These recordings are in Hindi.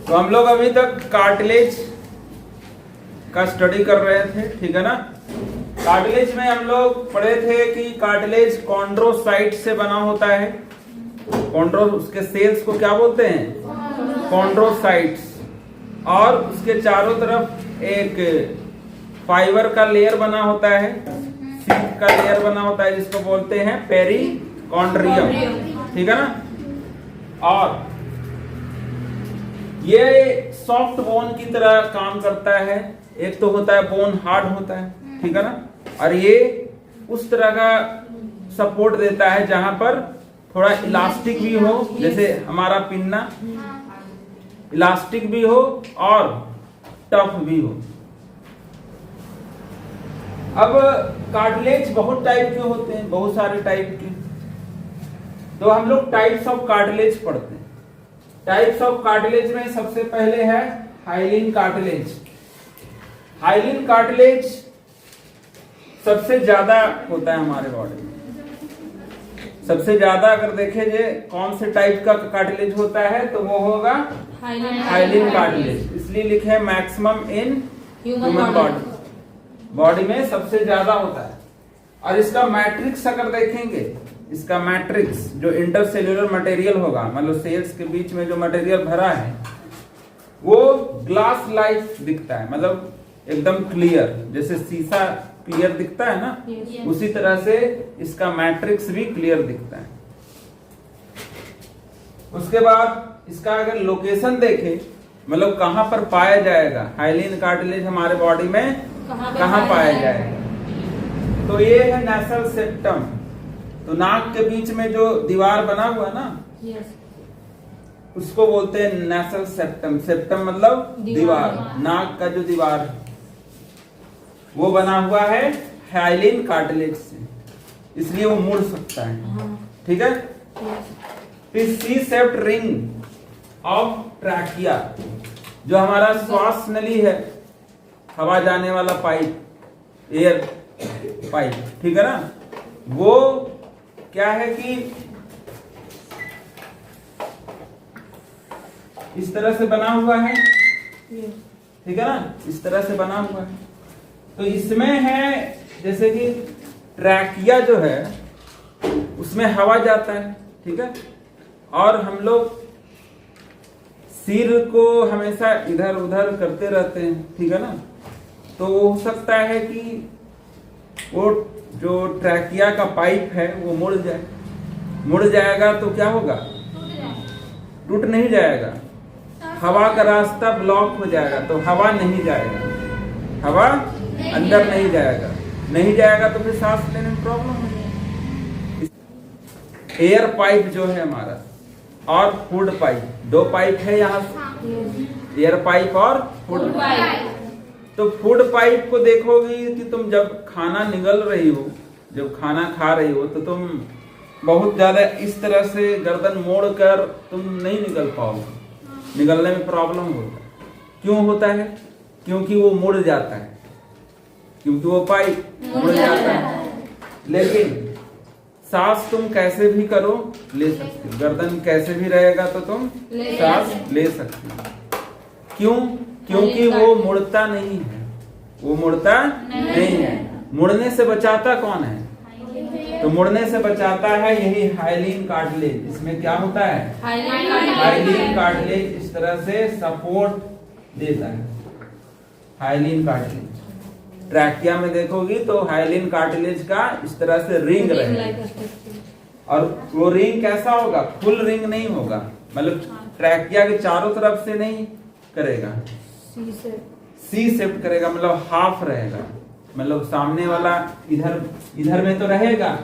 तो हम लोग अभी तक कार्टिलेज का स्टडी कर रहे थे, ठीक है ना। कार्टिलेज में हम लोग पढ़े थे कि कार्टिलेज कॉन्ड्रोसाइट से बना होता है। उसके सेल्स को क्या बोलते हैं? कॉन्ड्रोसाइट्स। और उसके चारों तरफ एक फाइबर का लेयर बना होता है, सीट का लेयर बना होता है, जिसको बोलते हैं पेरिकॉन्ड्रियम, ठीक है ना। और ये सॉफ्ट बोन की तरह काम करता है। एक तो होता है बोन हार्ड होता है, ठीक है ना, और ये उस तरह का सपोर्ट देता है जहां पर थोड़ा इलास्टिक भी हो, जैसे हमारा पिन्ना इलास्टिक भी हो और टफ भी हो। अब कार्टिलेज बहुत टाइप के होते हैं, बहुत सारे टाइप के। तो हम लोग टाइप्स ऑफ कार्टिलेज पढ़ते हैं। टाइप्स ऑफ कार्टिलेज में सबसे पहले है हाइलिन कार्टिलेज। हाइलिन कार्टिलेज सबसे ज्यादा होता है हमारे बॉडी में। सबसे ज्यादा अगर देखे जाए कौन से टाइप का कार्टिलेज होता है तो वो होगा हाइलिन कार्टिलेज। इसलिए लिखे हैं मैक्सिमम इन ह्यूमन बॉडी में सबसे ज्यादा होता है। और इसका मैट्रिक्स अगर देखेंगे, इसका मैट्रिक्स जो इंटरसेल्यूलर मटेरियल होगा, मतलब सेल्स के बीच में जो मटेरियल भरा है वो ग्लास लाइक दिखता है, मतलब एकदम क्लियर, जैसे शीशा क्लियर दिखता है ना, उसी तरह से इसका मैट्रिक्स भी क्लियर दिखता है। उसके बाद इसका अगर लोकेशन देखें, मतलब कहां पर पाया जाएगा हाइलिन कार्टिलेज हमारे बॉडी में, कहां पाया जाएगा, तो ये है नेसल सेप्टम। तो नाक के बीच में जो दीवार बना हुआ ना, उसको बोलते हैं नेसल सेप्टम। सेप्टम मतलब दीवार, नाक का जो दीवार है वो बना हुआ है हाइलिन कार्टिलेज से, इसलिए वो मुड़ सकता है, ठीक है। फिर सी सेप्ट रिंग ऑफ ट्रैकिया, जो हमारा श्वास नली है, हवा जाने वाला पाइप, एयर पाइप, ठीक है ना, वो क्या है कि इस तरह से बना हुआ है, ठीक है ना, इस तरह से बना हुआ है। तो इसमें है जैसे कि ट्रैकिया जो है उसमें हवा जाता है, ठीक है, और हम लोग सिर को हमेशा इधर उधर करते रहते हैं, ठीक है ना। तो हो सकता है कि वो जो ट्रैकिया का पाइप है वो मुड़ जाए। मुड़ जाएगा तो क्या होगा? टूट नहीं जाएगा, हवा का रास्ता ब्लॉक हो जाएगा, तो हवा नहीं जाएगा, हवा अंदर नहीं जाएगा, नहीं जाएगा तो फिर सांस लेने में प्रॉब्लम हो जाएगी। एयर पाइप जो है हमारा और फूड पाइप, दो पाइप है यहाँ, एयर पाइप और फूड पाइप। तो फूड पाइप को देखोगे कि तुम जब खाना निगल रही हो, जब खाना खा रही हो, तो तुम बहुत ज्यादा इस तरह से गर्दन मोड़ कर तुम नहीं निगल पाओगे, निगलने में प्रॉब्लम होता है। क्यों होता है? क्योंकि वो मुड़ जाता है, क्योंकि वो पाइप मुड़ जाता है। लेकिन सांस तुम कैसे भी करो ले सकते हो, गर्दन कैसे भी रहेगा तो तुम सांस ले सकते हो। क्यों? क्योंकि वो मुड़ता नहीं है, वो मुड़ता नहीं है। मुड़ने से बचाता कौन है? तो मुड़ने से बचाता है यही हाइलिन कार्टिलेज। इसमें क्या होता है? हाइलिन कार्टिलेज इस तरह से सपोर्ट देता है। हाइलिन कार्टिलेज ट्रैकिया में देखोगी तो हाइलिन कार्टिलेज का इस तरह से रिंग रहेगा, और वो रिंग कैसा होगा? फुल रिंग नहीं होगा, मतलब ट्रैकिया के चारों तरफ से नहीं करेगा, सी शेप करेगा, मतलब हाफ रहेगा, मतलब सामने वाला इधर में तो रहेगा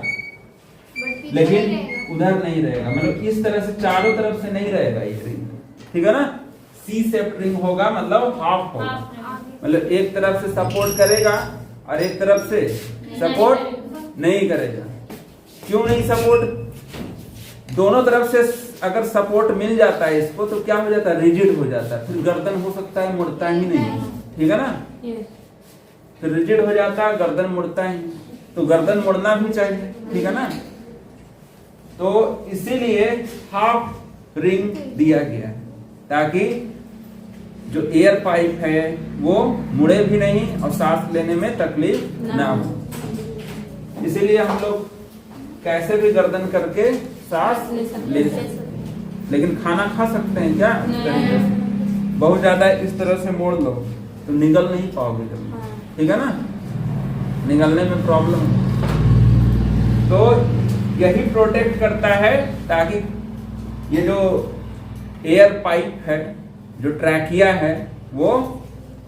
लेकिन उधर नहीं रहेगा, मतलब इस तरह से चारों तरफ से नहीं रहेगा ये रिंग, ठीक है ना। सी शेप रिंग होगा, मतलब हाफ होगा, मतलब एक तरफ से सपोर्ट करेगा और एक तरफ से सपोर्ट नहीं करेगा। क्यों नहीं सपोर्ट? दोनों तरफ से अगर सपोर्ट मिल जाता है इसको तो क्या हो जाता है? रिजिड हो जाता है, फिर गर्दन हो सकता है मुड़ता ही नहीं, ठीक है ना। फिर रिजिड हो जाता है, गर्दन मुड़ता ही, तो गर्दन मुड़ना भी चाहिए, ठीक है ना। तो इसीलिए हाफ रिंग दिया गया है ताकि जो एयर पाइप है वो मुड़े भी नहीं और सांस लेने में तकलीफ ना हो। इसीलिए हम लोग कैसे भी गर्दन करके सांस ले सकते, लेकिन खाना खा सकते हैं क्या? बहुत ज्यादा इस तरह से मोड़ लो तो निगल नहीं पाओगे जल्दी, ठीक है ना, निगलने में प्रॉब्लम। तो यही प्रोटेक्ट करता है ताकि ये जो एयर पाइप है, जो ट्रैकिया है, वो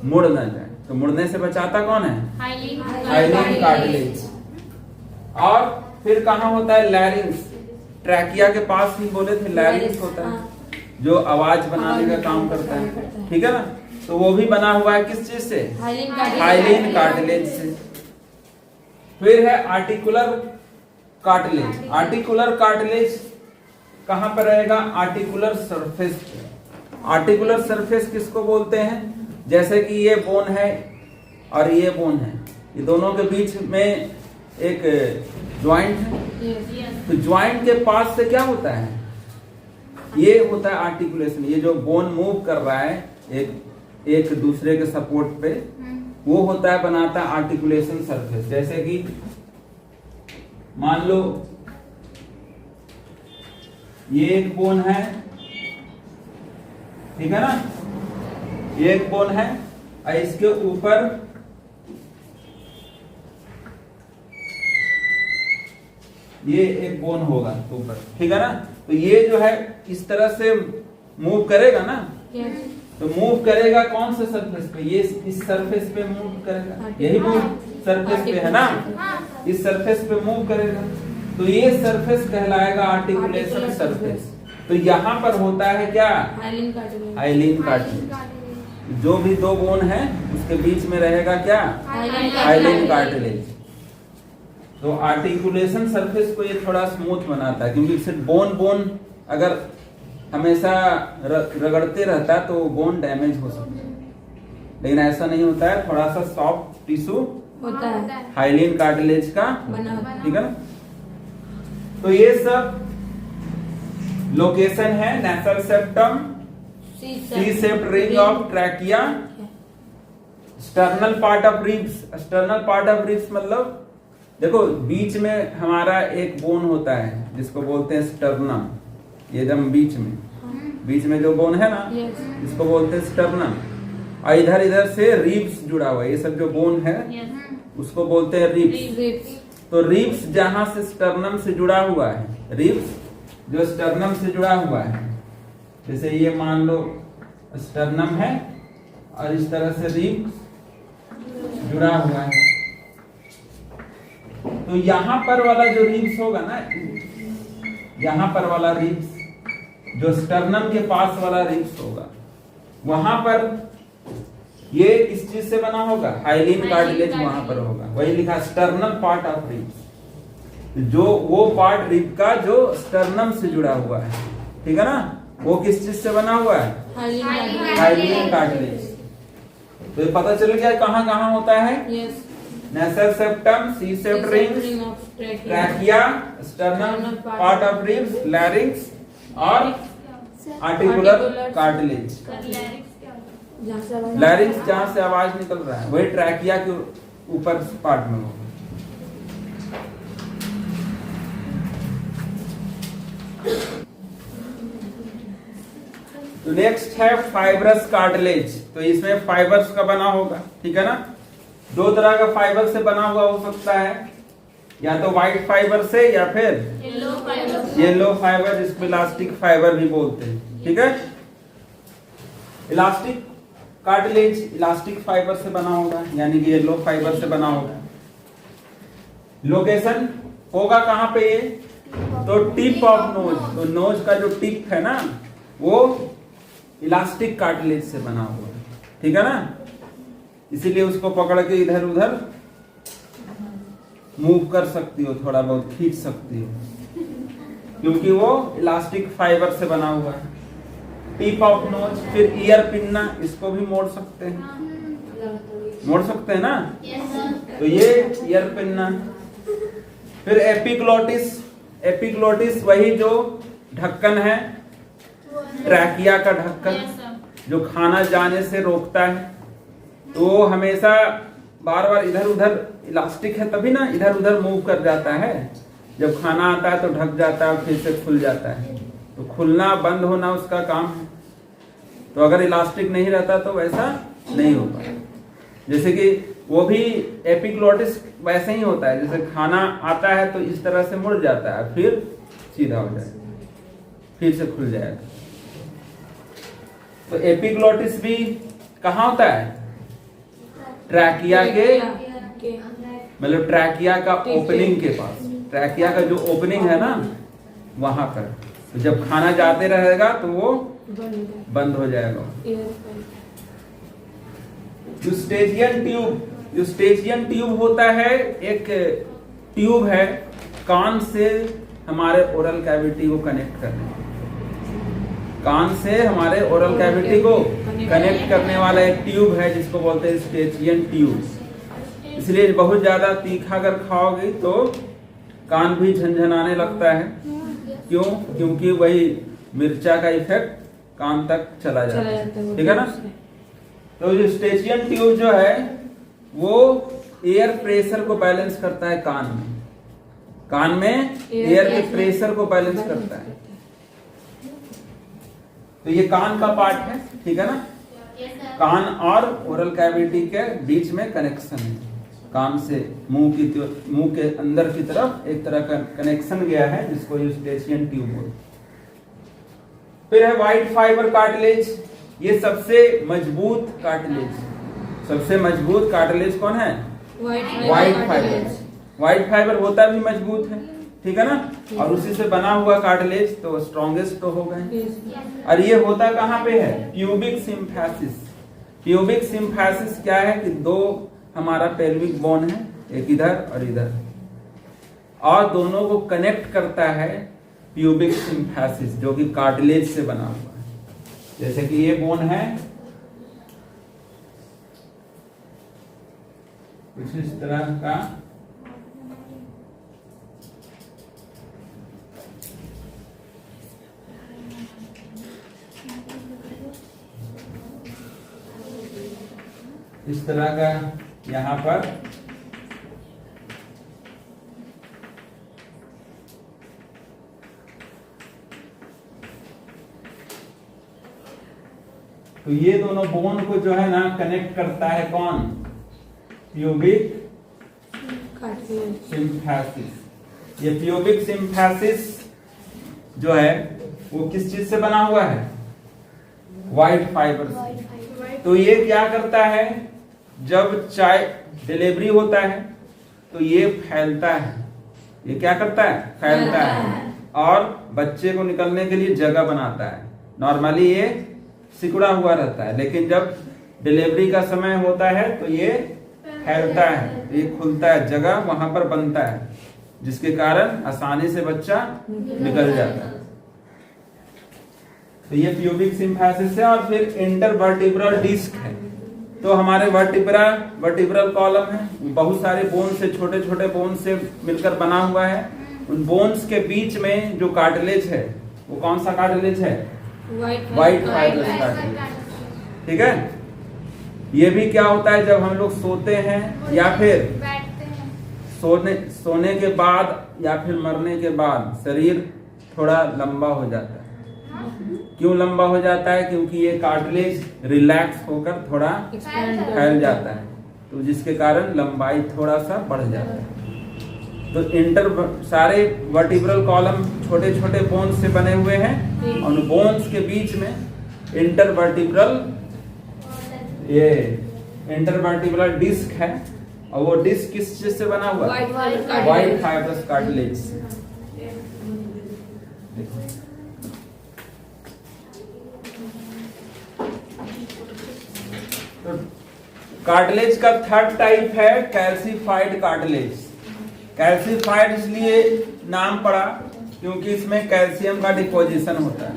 मुड़ ना जाए। तो मुड़ने से बचाता कौन है? Hyaline cartilage. और फिर कहाँ होता है? लैरिंग्स। ट्रैकिया के पास ही बोले थे लैरिंग्स होता है, जो आवाज बनाने का काम करता है, ठीक है ना। तो वो भी बना हुआ है किस चीज से? हाइलिन कार्टिलेज से। फिर है आर्टिकुलर कार्टिलेज। आर्टिकुलर कार्टिलेज कहाँ पर रहेगा? आर्टिकुलर सरफेस पे। आर्टिकुलर सरफेस किसको बोलते हैं? जैसे कि ये बोन है और ये बोन है, ये दोनों के बीच में एक ज्वाइंट है। तो ज्वाइंट के पास से क्या होता है? ये होता है आर्टिकुलेशन। ये जो बोन मूव कर रहा है एक दूसरे के सपोर्ट पे, वो होता है, बनाता है आर्टिकुलेशन सरफेस। जैसे कि मान लो ये एक बोन है, ठीक है ना, ये एक बोन है और इसके ऊपर ये एक बोन होगा ऊपर, ठीक है ना। तो ये जो है इस तरह से मूव करेगा ना, तो मूव करेगा कौन से सरफेस पे? ये इस सरफेस पे मूव करेगा, यही मूव सरफेस पे है ना, इस सरफेस पे मूव करेगा। तो ये सरफेस कहलाएगा आर्टिकुलेशन सरफेस। तो यहाँ पर होता है क्या? Hyaline cartilage. जो भी दो बोन है उसके बीच में रहेगा क्या? Hyaline cartilage. तो आर्टिकुलेशन सरफेस को ये थोड़ा स्मूथ बनाता है, क्योंकि सिर्फ बोन अगर हमेशा रगड़ते रहता है तो बोन डैमेज हो सकता है, लेकिन ऐसा नहीं होता है। थोड़ा सा सॉफ्ट टिश्यू होता है हाइलिन कार्टिलेज का, ठीक है ना। तो ये सब लोकेशन है nasal septum, C shaped ring of trachea, sternal part of ribs. Sternal part of ribs मतलब देखो बीच में हमारा एक बोन होता है जिसको बोलते हैं स्टर्नम। ये एकदम बीच में जो बोन है ना, इसको बोलते हैं स्टर्नम। और इधर से रिब्स जुड़ा हुआ है, ये सब जो बोन है उसको बोलते हैं रिब्स। तो रिब्स जहां से स्टर्नम से जुड़ा हुआ है, रिब्स जो स्टर्नम से जुड़ा हुआ है, जैसे ये मान लो स्टर्नम है और इस तरह से रिब्स जुड़ा हुआ है। तो यहाँ पर वाला जो रिब्स होगा ना, यहाँ पर वाला रिब्स जो स्टर्नम के पास वाला रिब्स होगा, वहां पर ये इस चीज से बना होगा, हाइलिन कार्टिलेज वहां पर होगा। वही लिखा स्टर्नल पार्ट ऑफ रिब्स, जो वो पार्ट रिब का जो स्टर्नम से जुड़ा हुआ है, ठीक है ना, वो किस चीज से बना हुआ है? Hyaline cartilage. तो ये पता चल गया कहाँ कहाँ होता है? Nasal septum, C shaped ring, trachea, sternum part of ribs, larynx और आर्टिकुलर कार्टिलेज। लैरिंक्स जहां से आवाज निकल रहा है वही ट्रैकिया के ऊपर पार्ट में होगा। तो नेक्स्ट है फाइब्रस कार्टिलेज। तो इसमें फाइबर्स का बना होगा, ठीक है ना। दो तरह का फाइबर से बना हुआ हो सकता है, या तो व्हाइट फाइबर से या फिर येलो फाइबर, जिसको इलास्टिक फाइबर भी बोलते हैं, ठीक है। इलास्टिक कार्टिलेज इलास्टिक फाइबर से बना होगा, यानी कि येलो फाइबर से बना होगा। लोकेशन होगा कहाँ पे? ये तो टिप ऑफ नोज, तो नोज का जो टिप है ना वो इलास्टिक कार्टिलेज से बना हुआ है, ठीक है ना। इसीलिए उसको पकड़ के इधर उधर मूव कर सकती हो, थोड़ा बहुत खींच सकती हो, क्योंकि वो इलास्टिक फाइबर से बना हुआ है। Tip of nose. फिर ईयर पिन्ना, इसको भी मोड़ सकते हैं ना, तो ये ईयर पिन्ना। फिर एपिग्लोटिस। एपिग्लोटिस वही जो ढक्कन है, ट्रैकिया का ढक्कन, जो खाना जाने से रोकता है। तो वो हमेशा बार बार इधर उधर, इलास्टिक है तभी ना इधर उधर मूव कर जाता है। जब खाना आता है तो ढक जाता है, फिर से खुल जाता है। तो खुलना बंद होना उसका काम है। तो अगर इलास्टिक नहीं रहता तो वैसा नहीं हो पाएगा। जैसे कि वो भी एपिग्लोटिस वैसे ही होता है, जैसे खाना आता है तो इस तरह से मुड़ जाता है, फिर सीधा हो जाएगा, फिर से खुल जाएगा। तो एपिग्लोटिस भी कहाँ होता है? ट्रैकिया के, मतलब ट्रैकिया का ओपनिंग के पास। ट्रैकिया का जो ओपनिंग है ना वहां पर। तो जब खाना जाते रहेगा तो वो बंद हो जाएगा। यूस्टेचियन ट्यूब, यूस्टेचियन ट्यूब होता है एक ट्यूब है कान से हमारे ओरल कैविटी को कनेक्ट करने, कान से हमारे ओरल कैविटी को कनेक्ट करने वाला एक ट्यूब है जिसको बोलते हैं यूस्टेचियन ट्यूब। इसलिए बहुत ज्यादा तीखा अगर खाओगे तो कान भी झनझनाने लगता है। क्यों? क्योंकि वही मिर्चा का इफेक्ट कान तक चला जाता है, ठीक है ना। तो यूस्टेचियन ट्यूब जो है वो एयर प्रेशर को बैलेंस करता है कान में। कान में एयर के प्रेशर को बैलेंस करता है। तो ये कान का पार्ट है, ठीक है ना। कान और ओरल कैविटी के बीच में कनेक्शन है। कान से मुंह के अंदर की तरफ एक तरह का कनेक्शन गया है जिसको यूस्टेचियन ट्यूब बोलते हैं। फिर है व्हाइट फाइबर कार्टिलेज। ये सबसे मजबूत कार्टिलेज। सबसे मजबूत कार्टिलेज कौन है? White fibre. व्हाइट फाइबर होता भी मजबूत है, ठीक है ना। और उसी से बना हुआ कार्टिलेज तो स्ट्रॉन्गेस्ट तो होगा। और ये होता कहाँ पे है? प्यूबिक सिम्फैसिस। प्यूबिक सिम्फैसिस क्या है कि दो हमारा पेल्विक बोन है, एक इधर और इधर, और दोनों को कनेक्ट करता है प्यूबिक सिम्फैसिस जो कि कार्टिलेज से बना हुआ है। जैसे कि ये बोन है कुछ इस तरह का, इस तरह का यहां पर तो ये दोनों बोन को जो है ना कनेक्ट करता है कौन? प्यूबिक सिम्फैसिस। ये प्यूबिक सिम्फैसिस जो है वो किस चीज से बना हुआ है? व्हाइट फाइबर से। तो ये क्या करता है? जब चाइल्ड डिलीवरी होता है तो ये फैलता है। ये क्या करता है? फैलता है और बच्चे को निकलने के लिए जगह बनाता है। नॉर्मली ये सिकुड़ा हुआ रहता है, लेकिन जब डिलीवरी का समय होता है तो ये फैलता है, ये खुलता है, जगह वहां पर बनता है, जिसके कारण आसानी से बच्चा निकल जाता है। तो ये प्यूबिक सिम्फैसिस है। और फिर इंटरवर्टिब्रल डिस्क है। तो हमारे वर्टिब्रल कॉलम है, बहुत सारे बोन से, छोटे छोटे बोन से मिलकर बना हुआ है। उन बोन्स के बीच में जो कार्टिलेज है वो कौन सा कार्टिलेज है? व्हाइट फाइबर कार्टिलेज, ठीक है। ये भी क्या होता है जब हम लोग सोते हैं या फिर सोने के बाद या फिर मरने के बाद शरीर थोड़ा लंबा हो जाता है। क्यों लंबा हो जाता है? क्योंकि ये कार्टिलेज रिलैक्स होकर थोड़ा फैल जाता है, तो जिसके कारण लंबाई थोड़ा सा बढ़ जाता है। तो सारे वर्टिब्रल कॉलम छोटे छोटे बोन्स से बने हुए हैं और बोन्स के बीच में इंटरवर्टिब्रल डिस्क है। और वो डिस्क किस चीज से बना हुआ है? व्हाइट फाइबरस कार्टिलेज से। तो कार्टिलेज का थर्ड टाइप है कैल्सिफाइड कार्टिलेज। कैल्सिफाइड इसलिए नाम पड़ा क्योंकि इसमें कैल्शियम का डिपोजिशन होता है।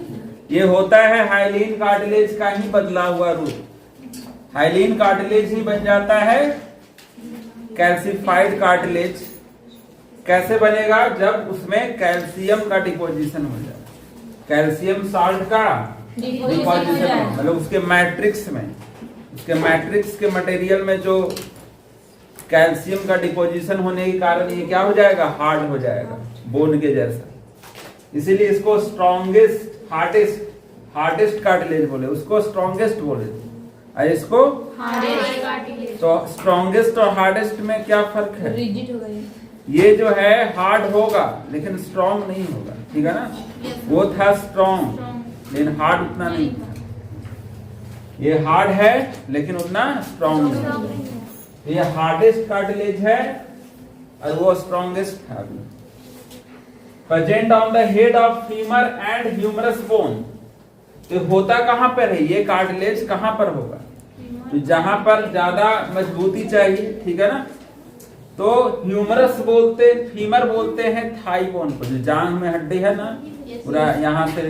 ये होता है हाइलीन कार्टिलेज का ही बदला हुआ रूप। हाइलीन कार्टिलेज ही बन जाता है कैल्सिफाइड कार्टिलेज। कैसे बनेगा? जब उसमें कैल्शियम का डिपोजिशन हो जाए। कैल्शियम साल्ट का डिपोजिशन मतलब उसके मैट्रिक्स में, उसके मैट्रिक्स के मटेरियल में जो कैल्शियम का डिपोजिशन होने के कारण ये क्या हो जाएगा, हार्ड हो जाएगा, बोन के जैसा। इसीलिए इसको स्ट्रॉन्गेस्ट हार्डेस्ट कार्टिलेज बोले, उसको स्ट्रॉन्गेस्ट बोले, और इसको हार्डेस्ट। तो स्ट्रॉन्गेस्ट और हार्डेस्ट में क्या फर्क है? रिजिड होगा ये जो है हार्ड होगा लेकिन स्ट्रॉन्ग नहीं होगा, ठीक है ना। वो था स्ट्रॉन्ग लेकिन हार्ड उतना नहीं था। ये हार्ड है लेकिन उतना स्ट्रॉन्ग नहीं। ये हार्डेस्ट कार्टिलेज है और वो स्ट्रॉन्गेस्ट था। Present on the head of femur and humerus bone. तो होता कहां पर है ये कार्टिलेज, कहां पर होगा? तो जहां पर ज्यादा मजबूती चाहिए, ठीक है ना। तो ह्यूमरस बोलते, फीमर बोलते हैं थाई बोन को, जो जांघ में हड्डी है ना, पूरा यहाँ से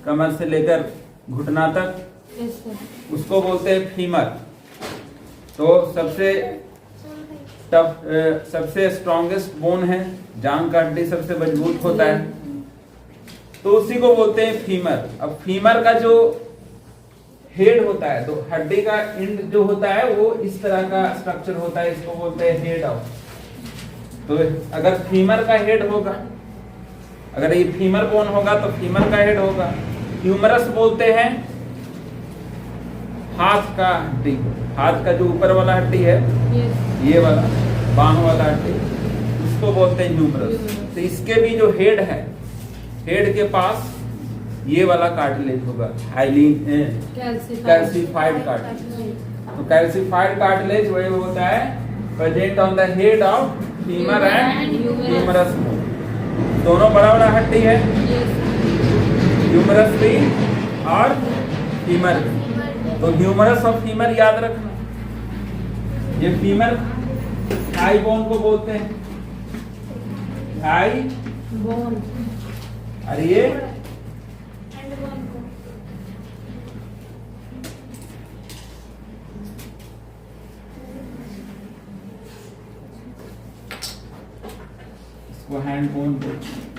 कमर से लेकर घुटना तक, उसको बोलते हैं फीमर। तो सबसे टफ, सबसे स्ट्रॉन्गेस्ट बोन है, जांघ का हड्डी सबसे मजबूत होता है, तो उसी को बोलते हैं फीमर। अब फीमर का जो हेड होता है, तो हड्डी का एंड जो होता है वो इस तरह का स्ट्रक्चर होता है, इसको बोलते हैं हेड ऑफ। तो अगर फीमर का हेड होगा, अगर ये फीमर बोन होगा तो फीमर का हेड होगा। ह्यूमरस बोलते हैं हाथ का हड्डी, हाथ का जो ऊपर वाला हड्डी है, ये वाला बांह वाला हड्डी, उसको बोलते हैं ह्यूमरस। तो इसके भी जो हेड है, हेड के पास ये वाला कार्टिलेज होगा, हाइलिन कैल्सिफाइड कार्टिलेज। तो कैल्सिफाइड कार्टिलेज वही होता है present on the head of femur and humerus bone. दोनों बड़ा बड़ा हड्डी है, ह्यूमरस भी और फीमर भी। तो ह्यूमरस और फीमर याद रखना। ये फीमर थाई बोन को बोलते हैं, थाई बोन, और ये इसको हैंड बोन बोलते हैं।